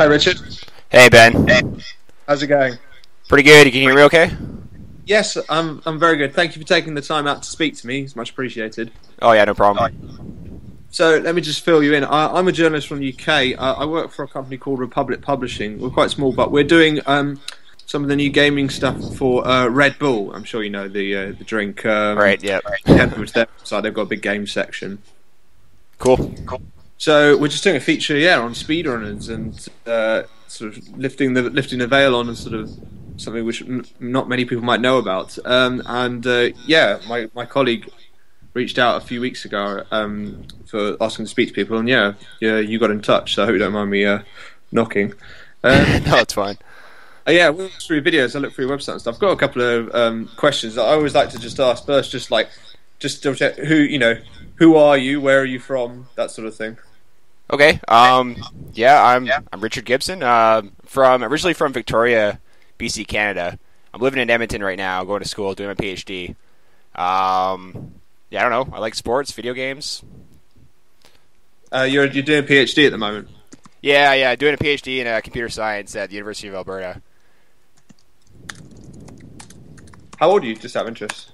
Hi, Richard. Hey, Ben. Hey. How's it going? Pretty good. You can hear me okay? Yes, I'm very good. Thank you for taking the time out to speak to me. It's much appreciated. Oh, yeah, no problem. So let me just fill you in. I'm a journalist from the UK. I work for a company called Republic Publishing. We're quite small, but we're doing some of the new gaming stuff for Red Bull. I'm sure you know the drink. Right, yeah. Head over to their website. They've got a big game section. Cool. So we're just doing a feature, on speedrunners and sort of lifting the veil on, and sort of something which not many people might know about. My colleague reached out a few weeks ago for asking to speak to people, and you got in touch. So I hope you don't mind me knocking. No, it's fine. We look through videos. I look through your website and stuff. I've got a couple of questions that I always like to just ask first, just double check who are you, where are you from, that sort of thing. Okay. I'm Richard Gibson. Originally from Victoria, BC, Canada. I'm living in Edmonton right now, going to school, doing my PhD. I don't know. I like sports, video games. You're doing a PhD at the moment. Yeah, doing a PhD in computer science at the University of Alberta. How old are you, just out of interest?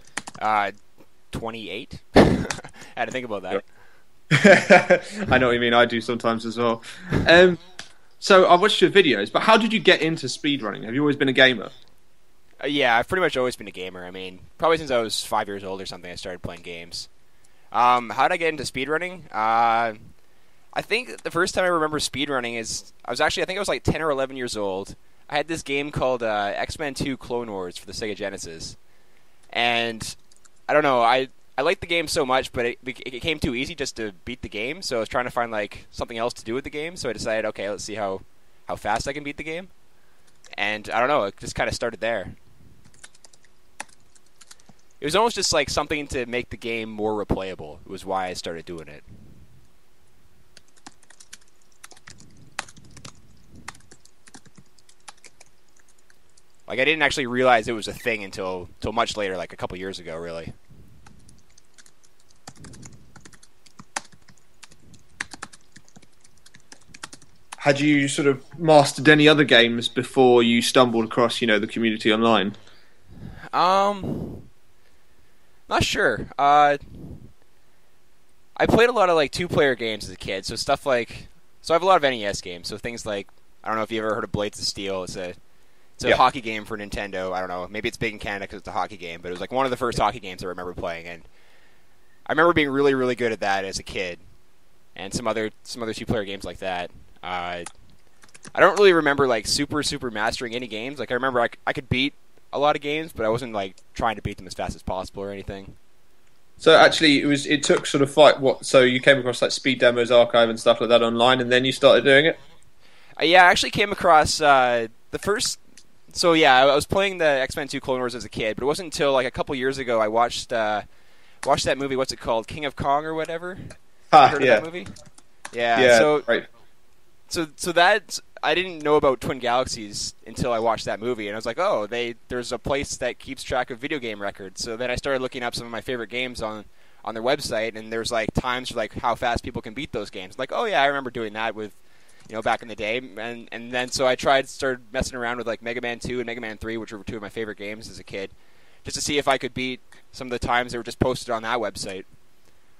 28. I had to think about that. I know what you mean. I do sometimes as well. So I've watched your videos, but how did you get into speedrunning? Have you always been a gamer? Yeah, I've pretty much always been a gamer. I mean, probably since I was 5 years old or something, I started playing games. How did I get into speedrunning? I think the first time I remember speedrunning is I was like 10 or 11 years old. I had this game called X-Men 2 Clone Wars for the Sega Genesis. And I don't know, I liked the game so much, but it became too easy just to beat the game. So I was trying to find something else to do with the game. So I decided, okay, let's see how fast I can beat the game. And I don't know, it just kind of started there. It was almost just like something to make the game more replayable. It was why I started doing it. I didn't actually realize it was a thing until much later, like a couple years ago, really. Had you sort of mastered any other games before you stumbled across, the community online? Not sure. I played a lot of 2-player games as a kid, so I have a lot of NES games. So things like, I don't know if you ever heard of Blades of Steel. It's a hockey game for Nintendo. I don't know. Maybe it's big in Canada because it's a hockey game, but it was one of the first hockey games I remember playing, and I remember being really, really good at that as a kid. And some other 2-player games like that. I don't really remember super mastering any games. I remember I could beat a lot of games, but I wasn't trying to beat them as fast as possible or anything. So actually, it took sort of so you came across Speed Demos Archive and stuff like that online, and then you started doing it? I actually came across the first. So yeah, I was playing the X-Men 2 Clone Wars as a kid, but it wasn't until a couple years ago I watched that movie. What's it called? King of Kong or whatever. Heard of that movie? Yeah. So right. So that I didn't know about Twin Galaxies until I watched that movie, and I was like, oh, there's a place that keeps track of video game records. So then I started looking up some of my favorite games on their website, and there's times for how fast people can beat those games. Oh yeah, I remember doing that with back in the day, and then so I started messing around with Mega Man 2 and Mega Man 3, which were two of my favorite games as a kid, just to see if I could beat some of the times that were just posted on that website.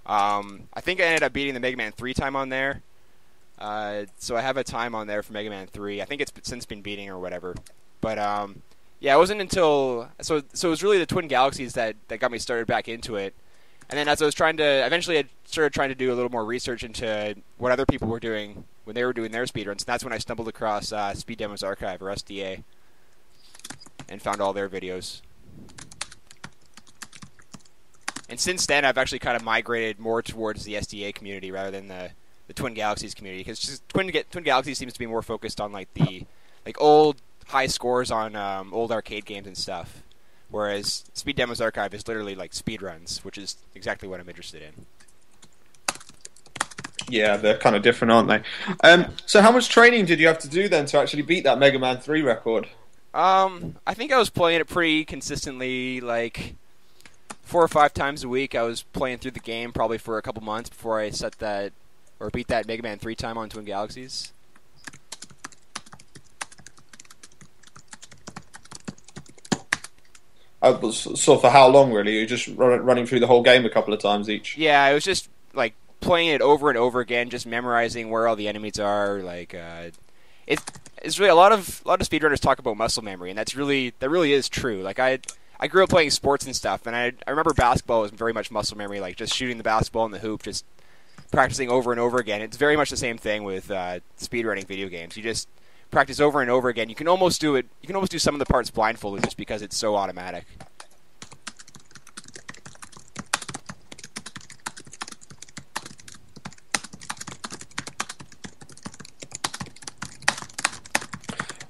I think I ended up beating the Mega Man 3 time on there. So I have a time on there for Mega Man 3. I think it's since been beating or whatever. But it wasn't until so it was really the Twin Galaxies that got me started back into it. And then as I was eventually I started trying to do a little more research into what other people were doing when they were doing their speedruns. And that's when I stumbled across Speed Demos Archive, or SDA, and found all their videos. And since then, I've actually kind of migrated more towards the SDA community rather than the Twin Galaxies community, because Twin Galaxies seems to be more focused on the old high scores on old arcade games and stuff, whereas Speed Demos Archive is literally speedruns, which is exactly what I'm interested in. Yeah, they're kind of different, aren't they? So how much training did you have to do then to actually beat that Mega Man 3 record? I think I was playing it pretty consistently, 4 or 5 times a week. I was playing through the game probably for a couple months before I beat that Mega Man 3 time on Twin Galaxies. So for how long, really? You're just running through the whole game a couple of times each? Yeah, I was just like playing it over and over again, just memorizing where all the enemies are. Like it's really a lot of speedrunners talk about muscle memory, and that really is true. Like I grew up playing sports and stuff, and I remember basketball was very much muscle memory, like just shooting the basketball in the hoop, just practicing over and over again. It's very much the same thing with speedrunning video games. You just practice over and over again. You can almost do it. You can almost do some of the parts blindfolded just because it's so automatic.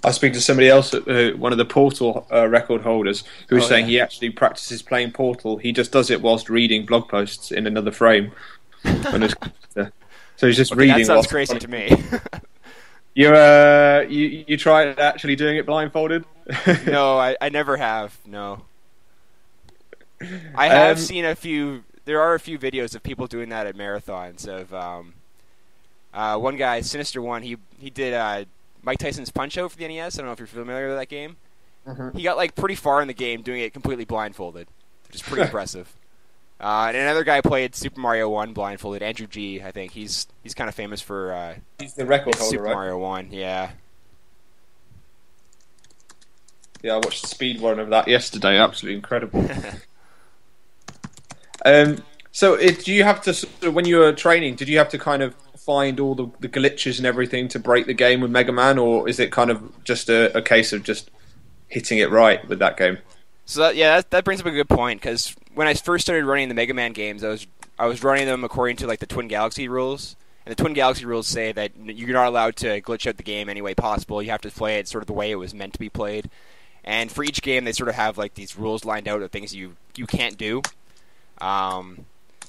I speak to somebody else, one of the Portal record holders, who was saying he actually practices playing Portal. He just does it whilst reading blog posts in another frame. So he's just reading. That sounds crazy to me. You tried actually doing it blindfolded? No, I never have. No, I have seen a few. There are a few videos of people doing that at marathons. Of one guy, Sinister One, he did Mike Tyson's Punch-Out for the NES. I don't know if you're familiar with that game. He got like pretty far in the game doing it completely blindfolded, which is pretty impressive. And another guy played Super Mario 1 blindfolded. Andrew G, I think he's kind of famous for he's the record holder, Super right? Mario 1. Yeah. Yeah, I watched the speed run of that yesterday. Absolutely incredible. So, do you have to, when you were training, did you have to kind of find all the glitches and everything to break the game with Mega Man, or is it kind of just a case of just hitting it right with that game? So that brings up a good point, because when I first started running the Mega Man games, I was running them according to like the Twin Galaxy rules, and the Twin Galaxy rules say that you're not allowed to glitch out the game any way possible. You have to play it sort of the way it was meant to be played. And for each game, they sort of have like these rules lined out of things you can't do.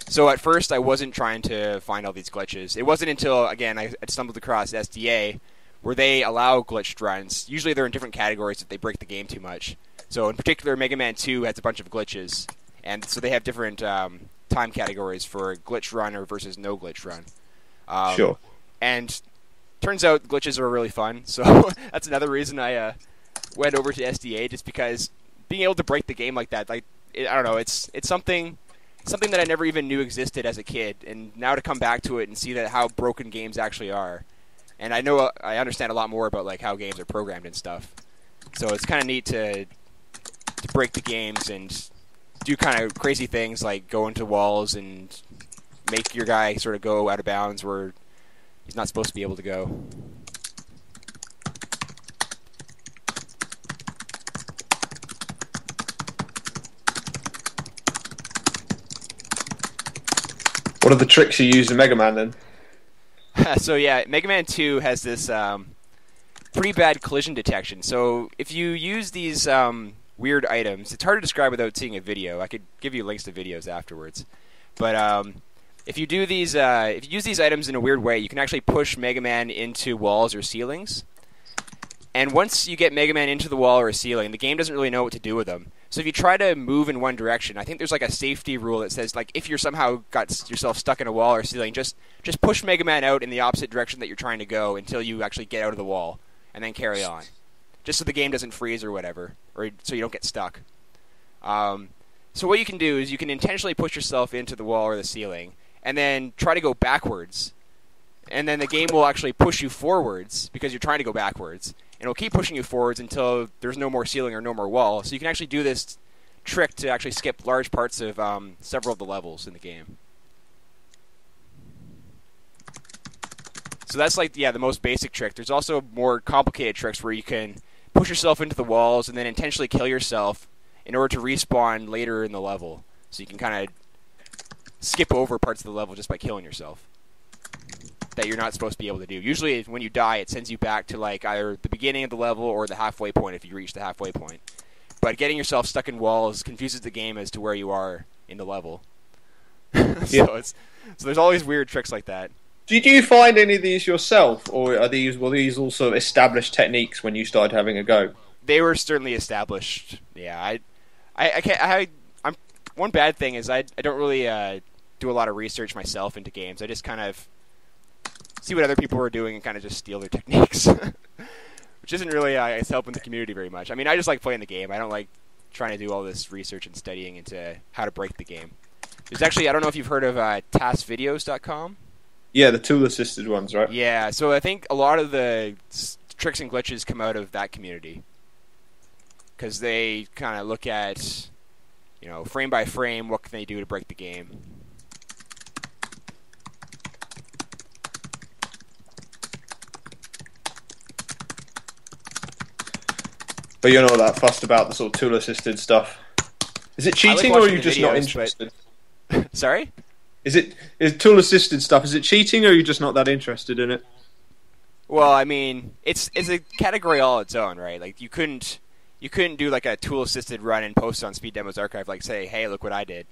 So at first, I wasn't trying to find all these glitches. It wasn't until, again, I stumbled across SDA, where they allow glitched runs. Usually they're in different categories if they break the game too much. So in particular, Mega Man 2 has a bunch of glitches. And so they have different time categories for glitch run or versus no glitch run. Sure. And turns out glitches are really fun. So that's another reason I went over to SDA, just because being able to break the game like that, I don't know, it's something that I never even knew existed as a kid, and now to come back to it and see that how broken games actually are, and I understand a lot more about like how games are programmed and stuff. So it's kind of neat to break the games and do kind of crazy things like go into walls and make your guy sort of go out of bounds where he's not supposed to be able to go. what are the tricks you use in Mega Man then? So yeah, Mega Man 2 has this pretty bad collision detection. So if you use these weird items, it's hard to describe without seeing a video. I could give you links to videos afterwards. But if you use these items in a weird way, you can actually push Mega Man into walls or ceilings. And once you get Mega Man into the wall or a ceiling, the game doesn't really know what to do with them. So if you try to move in one direction, I think there's like a safety rule that says, like, if you're somehow got yourself stuck in a wall or ceiling, just push Mega Man out in the opposite direction that you're trying to go until you actually get out of the wall, and then carry on. Just so the game doesn't freeze or whatever, or so you don't get stuck. So what you can do is you can intentionally push yourself into the wall or the ceiling, and then try to go backwards. And then the game will actually push you forwards because you're trying to go backwards. And it'll keep pushing you forwards until there's no more ceiling or no more wall. So you can actually do this trick to actually skip large parts of several of the levels in the game. So that's like, the most basic trick. There's also more complicated tricks where you can push yourself into the walls and then intentionally kill yourself in order to respawn later in the level. So you can kind of skip over parts of the level just by killing yourself that you're not supposed to be able to do. Usually when you die, it sends you back to like either the beginning of the level or the halfway point if you reach the halfway point. But getting yourself stuck in walls confuses the game as to where you are in the level. So there's all these weird tricks like that. Did you find any of these yourself, or were these also established techniques when you started having a go? They were certainly established. Yeah, I'm one bad thing is I don't really do a lot of research myself into games. I just kind of see what other people are doing and kind of just steal their techniques, which isn't really helping the community very much. I mean, I just like playing the game. I don't like trying to do all this research and studying into how to break the game. There's actually, I don't know if you've heard of taskvideos.com. Yeah, the tool-assisted ones, right? Yeah, so I think a lot of the tricks and glitches come out of that community. Because they kind of look at, frame by frame, what can they do to break the game. But you're not that fussed about the sort of tool-assisted stuff. Is it cheating, or are you just not interested? Sorry? Is tool-assisted stuff, is it cheating, or are you just not that interested in it? Well, I mean, it's a category all its own, right? Like, you couldn't do like a tool-assisted run and post on Speed Demos Archive, like say, hey, look what I did.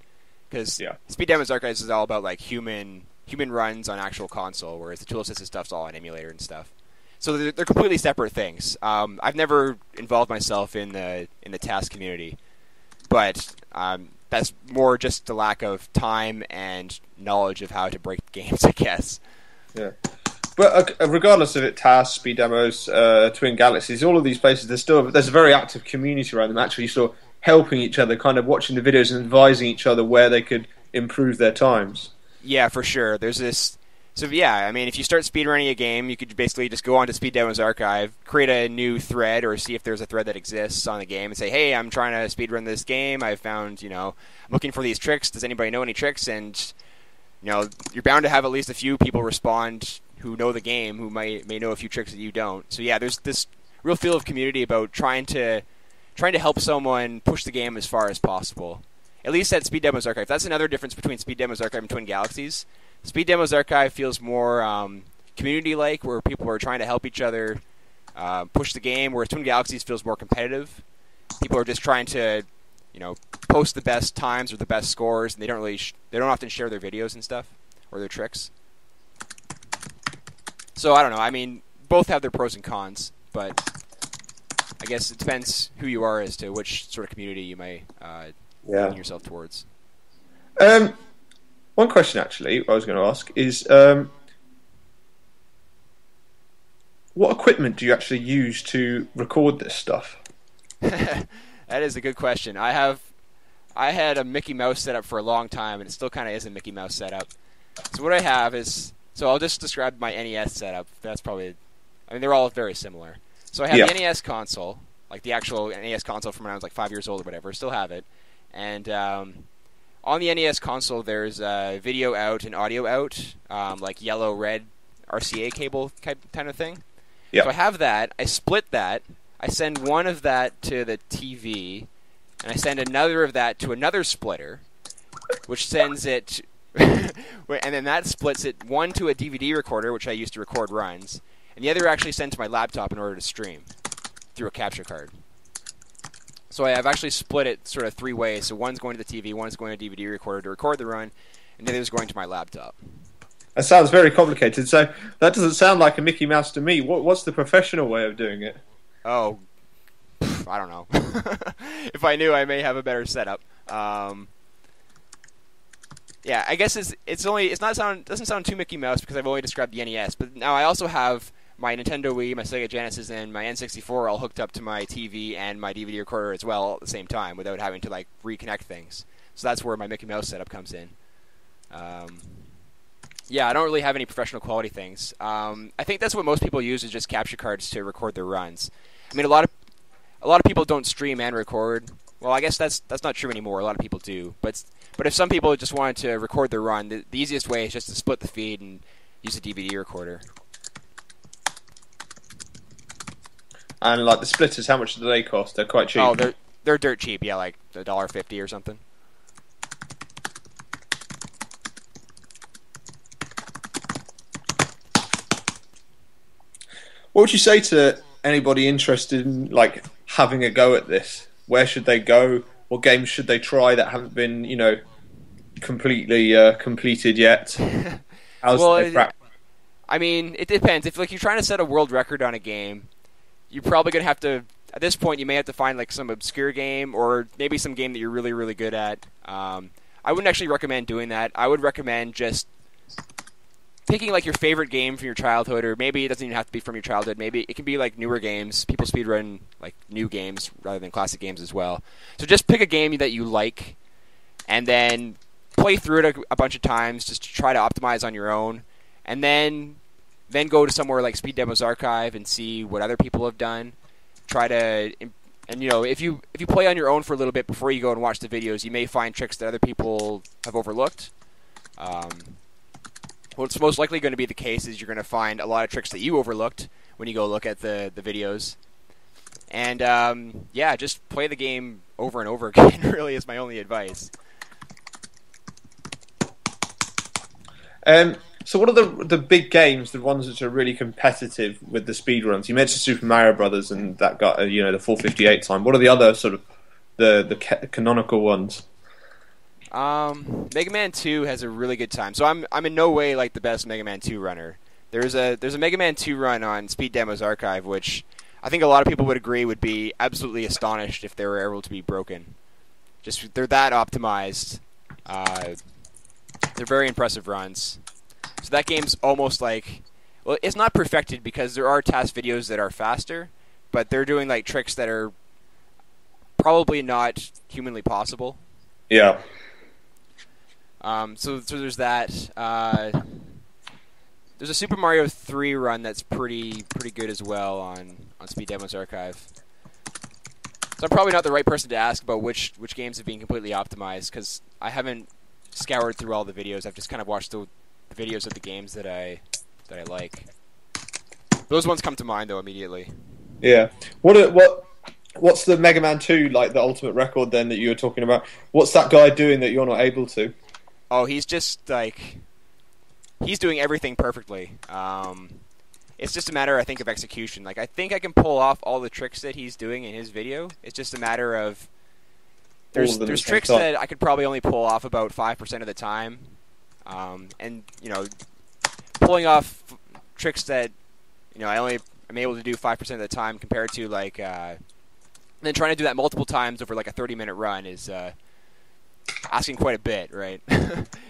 Because Speed Demos Archive is all about like human runs on actual console, whereas the tool-assisted stuff's all on emulator and stuff. So they're completely separate things. I've never involved myself in the task community, but that's more just the lack of time and knowledge of how to break games, I guess. Yeah. But regardless of it, tasks, speed demos, Twin Galaxies, all of these places, there's a very active community around them, actually sort of helping each other, kind of watching the videos and advising each other where they could improve their times. Yeah, for sure. There's this. So yeah, I mean, if you start speedrunning a game, you could basically just go onto Speed Demos Archive, create a new thread, or see if there's a thread that exists on the game, and say, hey, I'm trying to speedrun this game. I found, I'm looking for these tricks. Does anybody know any tricks? And you're bound to have at least a few people respond who know the game, who may know a few tricks that you don't. So yeah, there's this real feel of community about trying to help someone push the game as far as possible. At least at Speed Demos Archive. That's another difference between Speed Demos Archive and Twin Galaxies. Speed Demos Archive feels more community-like, where people are trying to help each other push the game, whereas Twin Galaxies feels more competitive. People are just trying to, post the best times or the best scores, and they don't often share their videos and stuff or their tricks. So I don't know. I mean, both have their pros and cons, but I guess it depends who you are as to which sort of community you may lean yourself towards. One question, actually, I was going to ask is, what equipment do you actually use to record this stuff? That is a good question. I had a Mickey Mouse setup for a long time, and it still kind of is a Mickey Mouse setup. So what I have is, so I'll just describe my NES setup. That's probably, they're all very similar. So I have the NES console, like the actual NES console from when I was like 5 years old or whatever. Still have it, and on the NES console, there's video out and audio out, like yellow-red RCA cable kind of thing. Yeah. So I have that. I split that. I send one of that to the TV, and I send another of that to another splitter, which sends it, and then that splits it, one to a DVD recorder, which I use to record runs, and the other actually sent to my laptop in order to stream through a capture card. So I've actually split it sort of three ways. So one's going to the TV, one's going to a DVD recorder to record the run, and the other's going to my laptop. That sounds very complicated. So that doesn't sound like a Mickey Mouse to me. What's the professional way of doing it? Oh, I don't know. If I knew, I may have a better setup. Yeah, I guess doesn't sound too Mickey Mouse because I've only described the NES. But now I also have my Nintendo Wii, my Sega Genesis, and my N64 all hooked up to my TV and my DVD recorder as well at the same time without having to like reconnect things. So that's where my Mickey Mouse setup comes in. Yeah, I don't really have any professional quality things. I think that's what most people use is just capture cards to record their runs. I mean, a lot of people don't stream and record. Well, I guess that's not true anymore. A lot of people do, but if some people just wanted to record their run, the easiest way is just to split the feed and use a DVD recorder. And like the splitters, how much do they cost? They're quite cheap. Oh, they're dirt cheap. Yeah, like $1.50 or something. What would you say to anybody interested in like having a go at this? Where should they go? What games should they try that haven't been, completely completed yet? I mean, it depends. If you're trying to set a world record on a game, you're probably gonna have to. At this point, you may have to find like some obscure game or maybe some game that you're really, really good at. I wouldn't actually recommend doing that. I would recommend just picking like your favorite game from your childhood, or maybe it doesn't even have to be from your childhood. Maybe it can be like newer games. People speedrun like new games rather than classic games as well. So just pick a game that you like, and then play through it a bunch of times just to try to optimize on your own, and then go to somewhere like Speed Demos Archive and see what other people have done. Try to, and if you play on your own for a little bit before you go and watch the videos, you may find tricks that other people have overlooked. What's most likely going to be the case is you're going to find a lot of tricks that you overlooked when you go look at the videos. And just play the game over and over again. Really, is my only advice. So what are the big games, the ones which are really competitive with the speedruns? You mentioned Super Mario Brothers and that got the 4:58 time. What are the other sort of the canonical ones? Mega Man 2 has a really good time. So I'm in no way like the best Mega Man 2 runner. There's a Mega Man 2 run on Speed Demos Archive, which I think a lot of people would agree would be absolutely astonished if they were able to be broken. Just they're that optimized. They're very impressive runs. So that game's almost like, well, it's not perfected because there are task videos that are faster, but they're doing like tricks that are probably not humanly possible. Yeah. So there's that. There's a Super Mario 3 run that's pretty good as well on Speed Demos Archive. So I'm probably not the right person to ask about which games have been completely optimized, because I haven't scoured through all the videos. I've just kind of watched the videos of the games that I like. Those ones come to mind though immediately. Yeah. What's the Mega Man 2 like, the ultimate record then that you were talking about? What's that guy doing that you're not able to? Oh, he's just like, he's doing everything perfectly. It's just a matter, I think, of execution. Like, I think I can pull off all the tricks that he's doing in his video. It's just a matter of there's tricks that I could probably only pull off about 5% of the time, and pulling off tricks that I only am able to do 5% of the time compared to like then trying to do that multiple times over like a 30-minute run is asking quite a bit, right?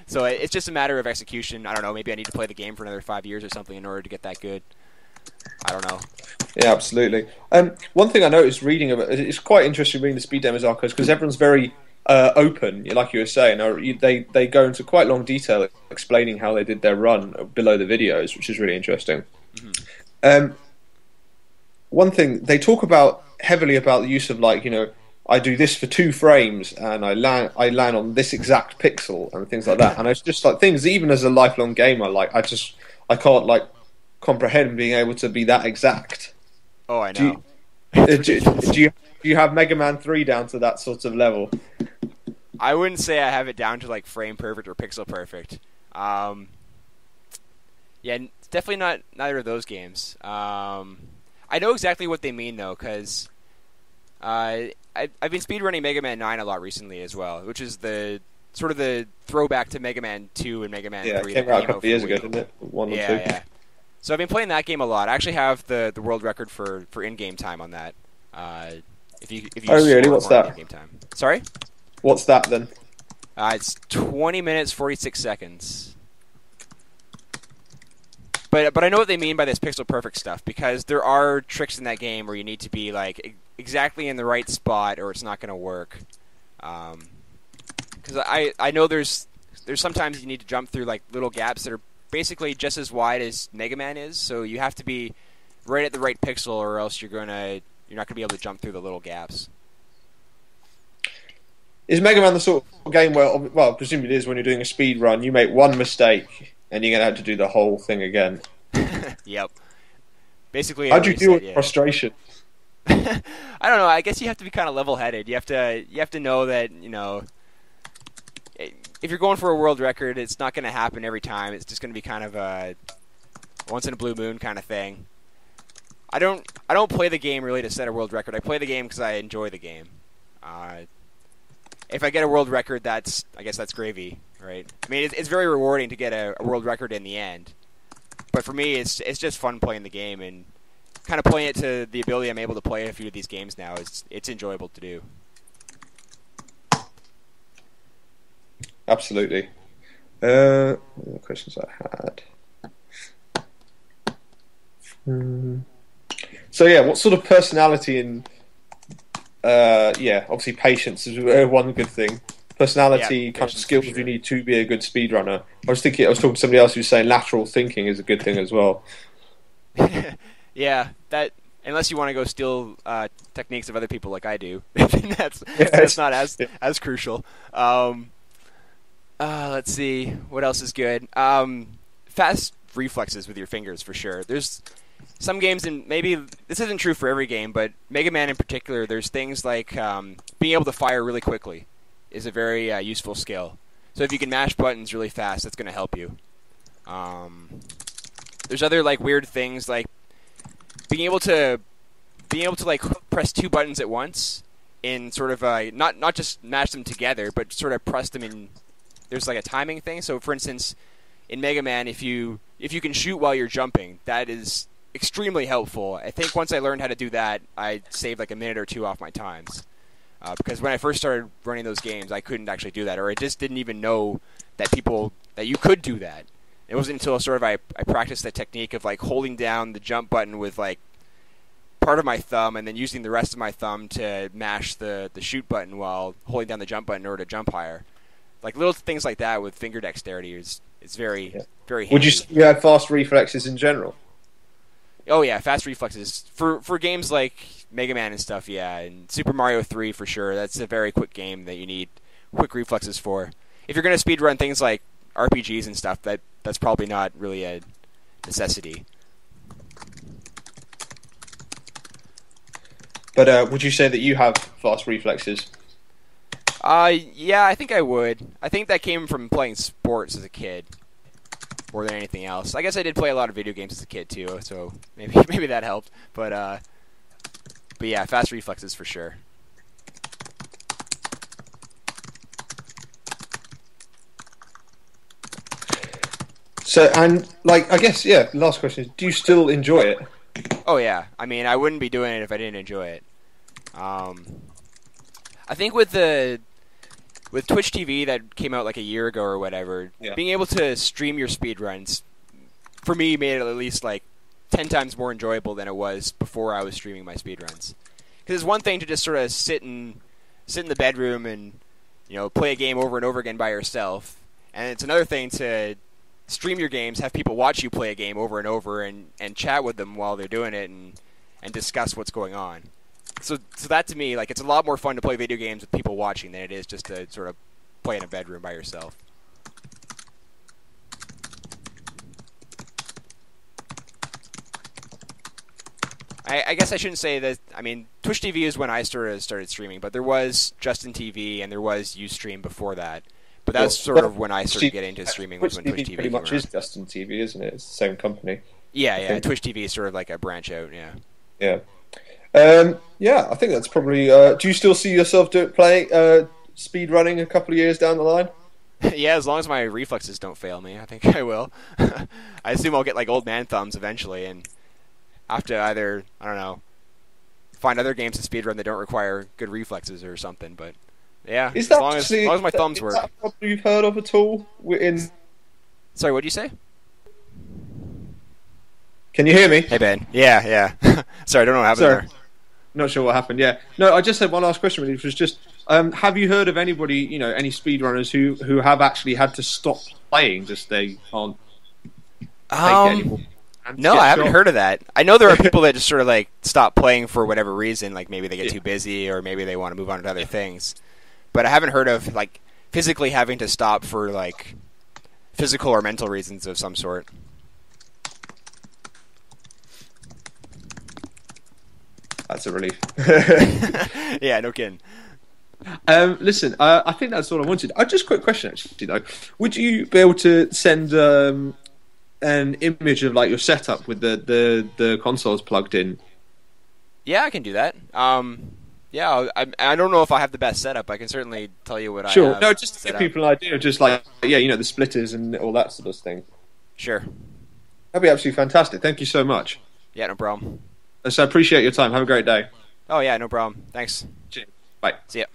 So it's just a matter of execution. I don't know, maybe I need to play the game for another 5 years or something in order to get that good. I don't know. Yeah, absolutely. One thing I noticed reading about it's quite interesting reading the Speed Demos archives because everyone's very open, like you were saying. They go into quite long detail explaining how they did their run below the videos, which is really interesting. Mm-hmm. One thing they talk heavily about the use of, like, I do this for 2 frames and I land on this exact pixel and things like that. And it's just like things, even as a lifelong gamer, like I can't like comprehend being able to be that exact. Oh, I know. Do you have Mega Man 3 down to that sort of level? I wouldn't say I have it down to like frame perfect or pixel perfect. Yeah, it's definitely not neither of those games. I know exactly what they mean though, because I've been speedrunning Mega Man 9 a lot recently as well, which is the sort of the throwback to Mega Man 2 and Mega Man 3. Yeah, it came out a couple of years ago, didn't it? 1 or 2. Yeah. So I've been playing that game a lot. I actually have the world record for in-game time on that. If you oh really? What's that? In-game time. Sorry? What's that then? It's 20 minutes 46 seconds. But I know what they mean by this pixel perfect stuff, because there are tricks in that game where you need to be like exactly in the right spot or it's not going to work. Because I know there's sometimes you need to jump through like little gaps that are basically just as wide as Mega Man is, so you have to be right at the right pixel or else you're not going to be able to jump through the little gaps. Is Mega Man the sort of game where, well, presumably it is, when you're doing a speed run, you make one mistake and you're going to have to do the whole thing again? Yep. Basically, how do you deal with frustration? I don't know. I guess you have to be kind of level-headed. You have to know that, if you're going for a world record, it's not going to happen every time. It's just going to be kind of a once in a blue moon kind of thing. I don't play the game really to set a world record. I play the game because I enjoy the game. If I get a world record, I guess that's gravy, right? I mean, it's very rewarding to get a world record in the end. But for me, it's just fun playing the game, and kind of playing it to the ability I'm able to play a few of these games now. It's enjoyable to do. Absolutely. What are the questions I had? Mm. So yeah, what sort of personality and obviously patience is one good thing. Yeah, Personality, kind of patience for skills you sure. need to be a good speedrunner. I was talking to somebody else who was saying lateral thinking is a good thing as well. Yeah, that unless you want to go steal techniques of other people like I do, that's that's Yes. not as crucial. Let's see what else is good. Fast reflexes with your fingers for sure. There's some games, and maybe this isn't true for every game, but Mega Man in particular, there's things like being able to fire really quickly is a very useful skill. So if you can mash buttons really fast, that's going to help you. There's other like weird things like being able to like press two buttons at once in sort of not just mash them together, but sort of press them in. There's like a timing thing. So for instance, in Mega Man, if you can shoot while you're jumping, that is extremely helpful. I think once I learned how to do that, I saved like a minute or two off my times. Because when I first started running those games, I couldn't actually do that, or I just didn't even know that you could do that. It wasn't until sort of I practiced the technique of like holding down the jump button with like part of my thumb and then using the rest of my thumb to mash the shoot button while holding down the jump button in order to jump higher. Like little things like that with finger dexterity is very very handy. Would you say you have fast reflexes in general? Oh yeah, fast reflexes for games like Mega Man and stuff. Yeah, and Super Mario 3 for sure. That's a very quick game that you need quick reflexes for. If you're going to speedrun things like RPGs and stuff, that's probably not really a necessity. But would you say that you have fast reflexes? Yeah, I think I would. I think that came from playing sports as a kid more than anything else. I guess I did play a lot of video games as a kid too, so maybe that helped. But yeah, fast reflexes for sure. So, and like, I guess, yeah. Last question is: do you still enjoy it? Oh yeah, I mean, I wouldn't be doing it if I didn't enjoy it. I think with Twitch TV that came out like a year ago or whatever, being able to stream your speedruns for me made it at least like 10 times more enjoyable than it was before I was streaming my speedruns. Because it's one thing to just sort of sit in the bedroom and play a game over and over again by yourself, and it's another thing to stream your games, have people watch you play a game over and over, and chat with them while they're doing it and discuss what's going on. So that to me, like, it's a lot more fun to play video games with people watching than it is just to sort of play in a bedroom by yourself. I guess I shouldn't say that. I mean, Twitch TV is when I started streaming, but there was Justin TV and there was Ustream before that. But that's sort of when I started getting into streaming, was when Twitch TV pretty much came is Justin TV, isn't it? It's the same company. Yeah. Twitch TV is sort of like a branch out. Yeah. Yeah. Yeah, I think that's probably. Do you still see yourself playing speed running a couple of years down the line? Yeah, as long as my reflexes don't fail me, I think I will. I assume I'll get like old man thumbs eventually, and have to either, I don't know, find other games to speedrun that don't require good reflexes or something. But yeah, as long as my thumbs work. Is that what you've heard of at all? Sorry, what did you say? Can you hear me? Hey Ben. Yeah. Sorry, I don't know what happened there. Not sure what happened. Yeah, no, I just had one last question, really, which was just: have you heard of anybody, any speedrunners who have actually had to stop playing, just they can't take it anymore? No, I haven't heard of that. I know there are people that just sort of like stop playing for whatever reason, like maybe they get too busy or maybe they want to move on to other things. But I haven't heard of like physically having to stop for like physical or mental reasons of some sort. That's a relief. Yeah, no kidding. Listen, I think that's all I wanted. Just a quick question, actually, though. Would you be able to send an image of like your setup with the consoles plugged in? Yeah, I can do that. Yeah, I don't know if I have the best setup. I can certainly tell you what I have. Sure. No, just to give people an idea of just like, the splitters and all that sort of thing. Sure. That'd be absolutely fantastic. Thank you so much. Yeah, no problem. So I appreciate your time. Have a great day. Oh, yeah, no problem. Thanks. Cheers. Bye. See ya.